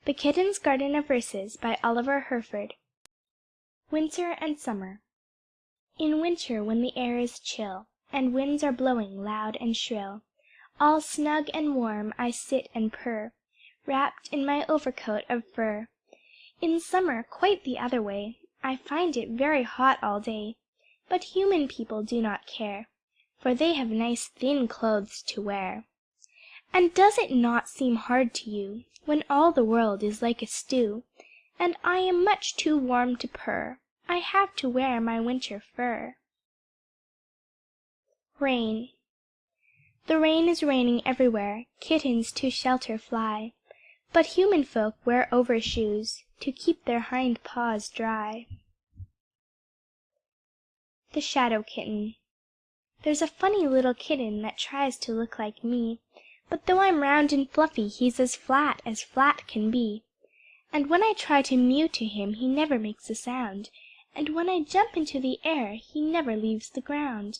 The Kitten's Garden of Verses by Oliver Herford. Winter and Summer. In winter, when the air is chill, and winds are blowing loud and shrill, all snug and warm I sit and purr, wrapped in my overcoat of fur. In summer, quite the other way, I find it very hot all day, but human people do not care, for they have nice thin clothes to wear. And does it not seem hard to you, when all the world is like a stew, and I am much too warm to purr, I have to wear my winter fur? Rain. The rain is raining everywhere, kittens to shelter fly, but human folk wear overshoes to keep their hind paws dry. The Shadow Kitten. There's a funny little kitten that tries to look like me, but though I'm round and fluffy, he's as flat can be. And when I try to mew to him, he never makes a sound, and when I jump into the air, he never leaves the ground.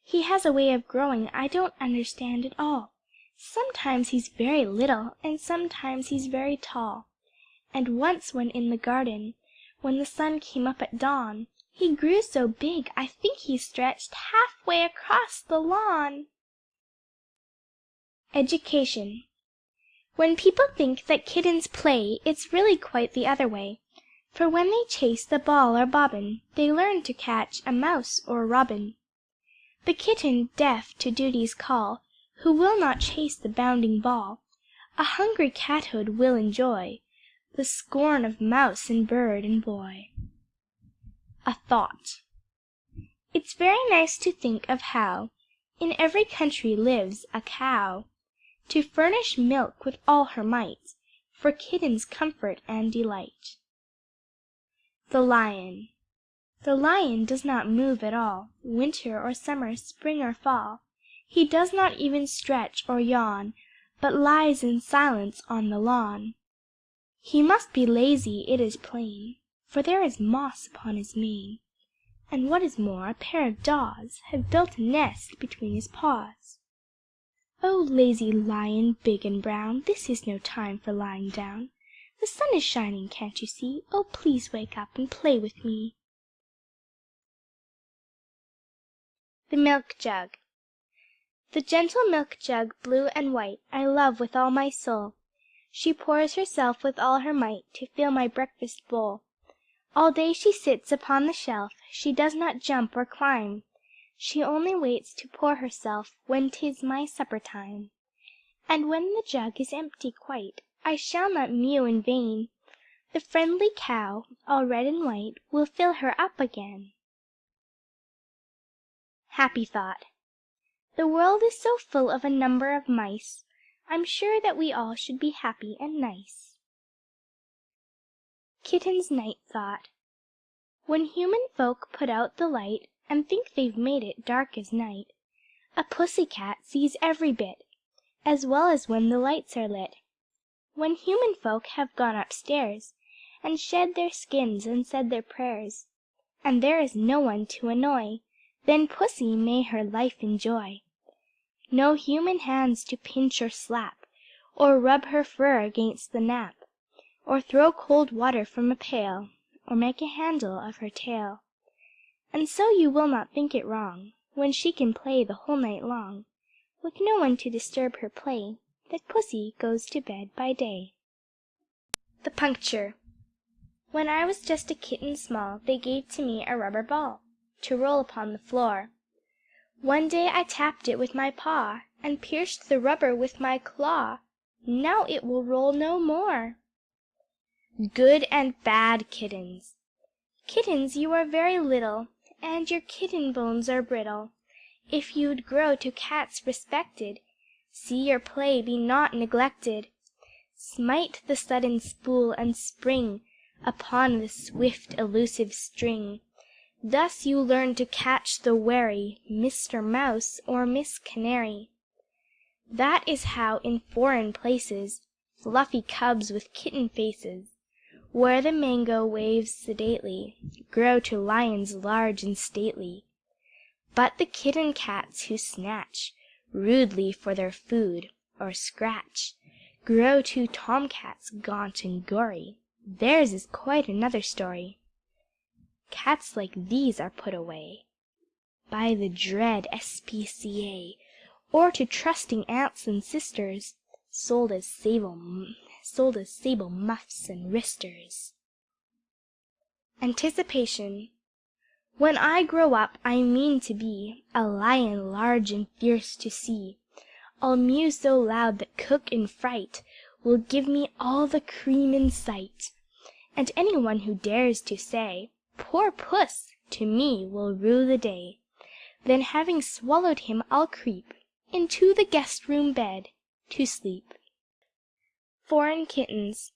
He has a way of growing I don't understand at all. Sometimes he's very little, and sometimes he's very tall. And once when in the garden, when the sun came up at dawn, he grew so big I think he stretched halfway across the lawn. Education. When people think that kittens play, it's really quite the other way, for when they chase the ball or bobbin, they learn to catch a mouse or a robin. The kitten, deaf to duty's call, who will not chase the bounding ball, a hungry cathood will enjoy, the scorn of mouse and bird and boy. A thought. It's very nice to think of how in every country lives a cow, to furnish milk with all her might, for kittens' comfort and delight. The Lion. The lion does not move at all, winter or summer, spring or fall. He does not even stretch or yawn, but lies in silence on the lawn. He must be lazy, it is plain, for there is moss upon his mane, and what is more, a pair of daws have built a nest between his paws. Oh, lazy lion, big and brown, this is no time for lying down. The sun is shining, can't you see? Oh, please wake up and play with me. The Milk Jug. The gentle milk jug, blue and white, I love with all my soul. She pours herself with all her might to fill my breakfast bowl. All day she sits upon the shelf, she does not jump or climb. She only waits to pour herself when 'tis my supper time. And when the jug is empty quite, I shall not mew in vain. The friendly cow, all red and white, will fill her up again. Happy Thought. The world is so full of a number of mice, I'm sure that we all should be happy and nice. Kitten's Night Thought. When human folk put out the light, and think they've made it dark as night, a pussy cat sees every bit, as well as when the lights are lit. When human folk have gone upstairs, and shed their skins and said their prayers, and there is no one to annoy, then pussy may her life enjoy. No human hands to pinch or slap, or rub her fur against the nap, or throw cold water from a pail, or make a handle of her tail. And so you will not think it wrong, when she can play the whole night long, with no one to disturb her play, that pussy goes to bed by day. The Puncture. When I was just a kitten small, they gave to me a rubber ball, to roll upon the floor. One day I tapped it with my paw, and pierced the rubber with my claw. Now it will roll no more. Good and bad kittens. Kittens, you are very little, and your kitten bones are brittle. If you'd grow to cats respected, see your play be not neglected. Smite the sudden spool and spring upon the swift elusive string. Thus you learn to catch the wary Mr. Mouse or Miss Canary. That is how in foreign places fluffy cubs with kitten faces, where the mango waves sedately, grow to lions large and stately. But the kitten cats who snatch rudely for their food, or scratch, grow two tomcats, gaunt and gory. Theirs is quite another story. Cats like these are put away by the dread S.P.C.A., or to trusting aunts and sisters, sold as sable muffs and wristers. Anticipation. When I grow up I mean to be a lion large and fierce to see. I'll mew so loud that cook in fright will give me all the cream in sight, and anyone who dares to say, "Poor puss," to me will rue the day. Then having swallowed him I'll creep into the guest room bed to sleep. Foreign kittens.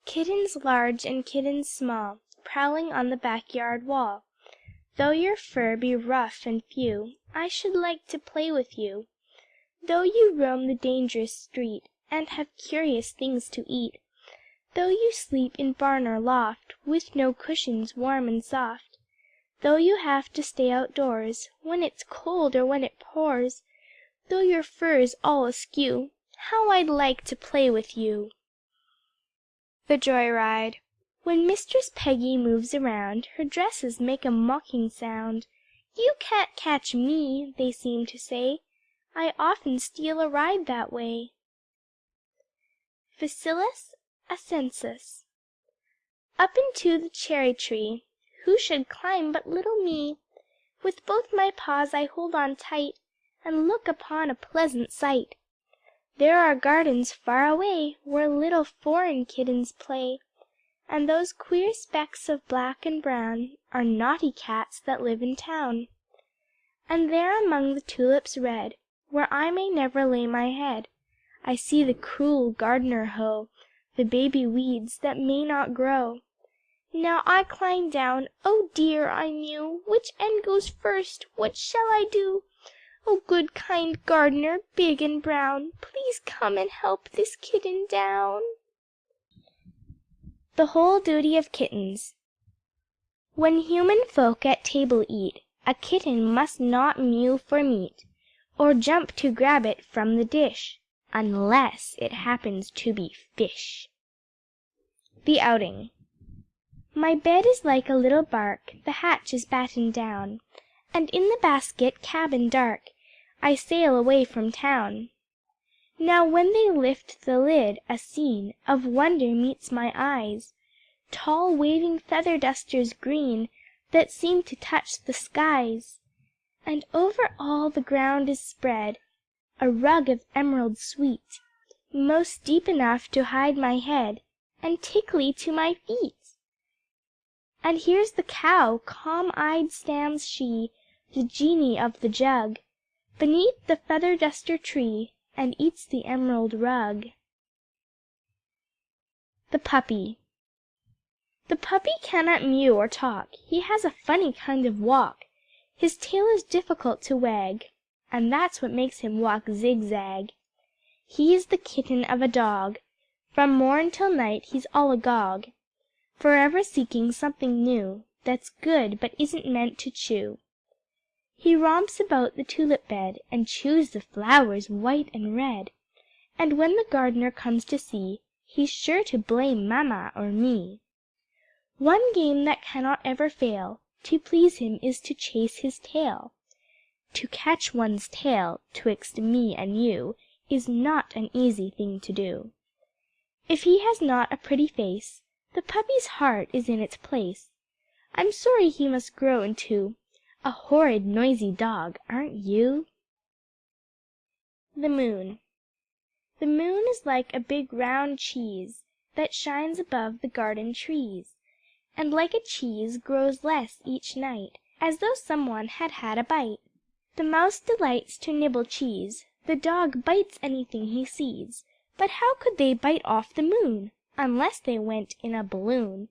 Kittens large and kittens small, prowling on the backyard wall. Though your fur be rough and few, I should like to play with you. Though you roam the dangerous street, and have curious things to eat, though you sleep in barn or loft, with no cushions warm and soft, though you have to stay outdoors, when it's cold or when it pours, though your fur is all askew, how I'd like to play with you. The Joyride. When Mistress Peggy moves around, her dresses make a mocking sound. "You can't catch me," they seem to say, "I often steal a ride that way." Facilis ascensus. Up into the cherry tree who should climb but little me? With both my paws I hold on tight, and look upon a pleasant sight. There are gardens far away, where little foreign kittens play, and those queer specks of black and brown are naughty cats that live in town. And there among the tulips red, where I may never lay my head, I see the cruel gardener hoe the baby weeds that may not grow. Now I climb down, oh dear, I mew, which end goes first? What shall I do? Oh good kind gardener, big and brown, please come and help this kitten down. The whole duty of kittens. When human folk at table eat, a kitten must not mew for meat, or jump to grab it from the dish, unless it happens to be fish. The outing. My bed is like a little bark, the hatch is battened down, and in the basket cabin dark I sail away from town. Now when they lift the lid, a scene of wonder meets my eyes, tall waving feather dusters green that seem to touch the skies, and over all the ground is spread a rug of emerald sweet, most deep enough to hide my head, and tickly to my feet. And here's the cow, calm-eyed stands she, the genie of the jug, beneath the feather duster tree, and eats the emerald rug. The puppy. The puppy cannot mew or talk, he has a funny kind of walk, his tail is difficult to wag, and that's what makes him walk zigzag. He is the kitten of a dog, from morn till night he's all agog, forever seeking something new, that's good but isn't meant to chew. He romps about the tulip bed, and chews the flowers white and red, and when the gardener comes to see, he's sure to blame mamma or me. One game that cannot ever fail to please him is to chase his tail. To catch one's tail, twixt me and you, is not an easy thing to do. If he has not a pretty face, the puppy's heart is in its place. I'm sorry he must grow into a horrid noisy dog, aren't you? The moon. The moon is like a big round cheese that shines above the garden trees, and like a cheese grows less each night, as though someone had had a bite. The mouse delights to nibble cheese, the dog bites anything he sees, but how could they bite off the moon, unless they went in a balloon?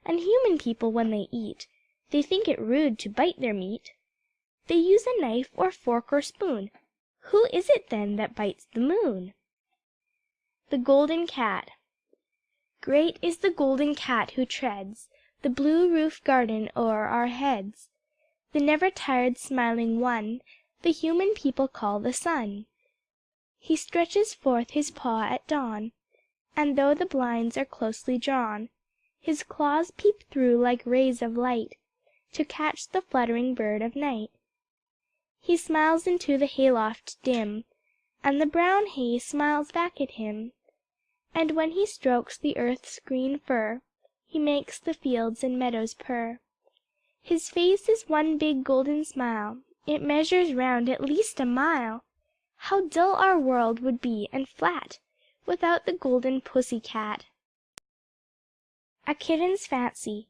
And human people when they eat, they think it rude to bite their meat. They use a knife or fork or spoon. Who is it then that bites the moon? The golden cat. Great is the golden cat who treads the blue roof garden o'er our heads, the never tired smiling one the human people call the sun. He stretches forth his paw at dawn, and though the blinds are closely drawn, his claws peep through like rays of light, to catch the fluttering bird of night. He smiles into the hayloft dim, and the brown hay smiles back at him, and when he strokes the earth's green fur, he makes the fields and meadows purr. His face is one big golden smile, it measures round at least a mile. How dull our world would be and flat without the golden pussy cat. A Kitten's Fancy.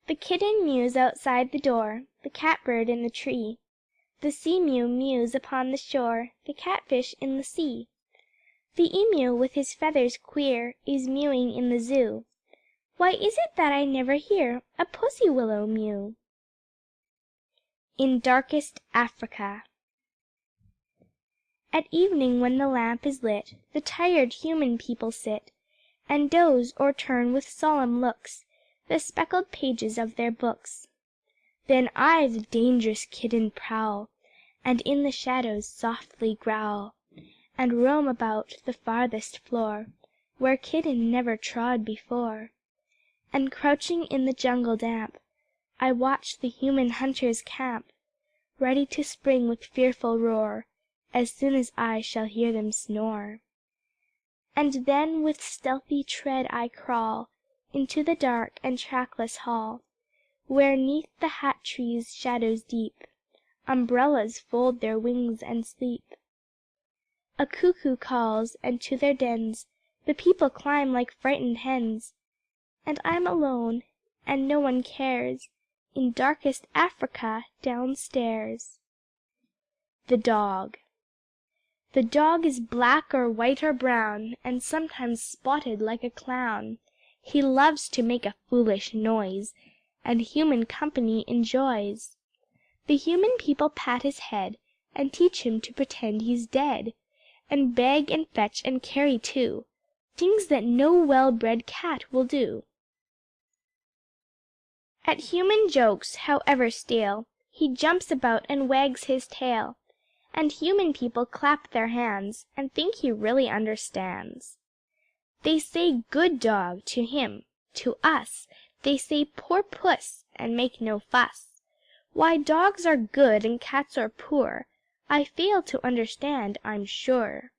The kitten mews outside the door, the catbird in the tree, the sea-mew mews upon the shore, the catfish in the sea. The emu with his feathers queer is mewing in the zoo. Why is it that I never hear a pussy willow mew? In darkest Africa. At evening when the lamp is lit, the tired human people sit, and doze or turn with solemn looks the speckled pages of their books. Then I, the dangerous kitten, prowl, and in the shadows softly growl, and roam about the farthest floor, where kitten never trod before. And crouching in the jungle damp, I watch the human hunters camp, ready to spring with fearful roar, as soon as I shall hear them snore. And then with stealthy tread I crawl into the dark and trackless hall, where 'neath the hat trees' shadows deep, umbrellas fold their wings and sleep. A cuckoo calls, and to their dens the people climb like frightened hens, and I'm alone, and no one cares, in darkest Africa downstairs. The Dog. The dog is black or white or brown, and sometimes spotted like a clown. He loves to make a foolish noise, and human company enjoys. The human people pat his head, and teach him to pretend he's dead, and beg and fetch and carry too, things that no well-bred cat will do. At human jokes, however stale, he jumps about and wags his tail, and human people clap their hands, and think he really understands. They say "good dog" to him; to us they say "poor puss," and make no fuss. Why dogs are good and cats are poor, I fail to understand, I'm sure.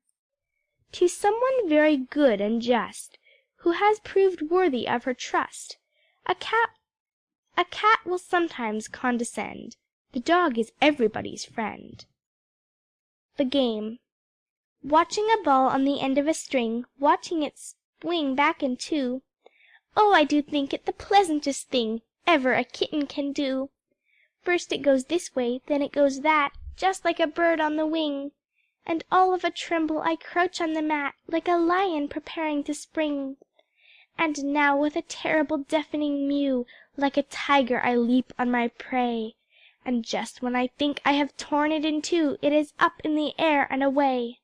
To someone very good and just, who has proved worthy of her trust, a cat will sometimes condescend. The dog is everybody's friend. The Game. Watching a ball on the end of a string, watching it swing back and two. Oh, I do think it the pleasantest thing ever a kitten can do. First it goes this way, then it goes that, just like a bird on the wing, and all of a tremble I crouch on the mat, like a lion preparing to spring. And now with a terrible deafening mew, like a tiger I leap on my prey, and just when I think I have torn it in two, it is up in the air and away.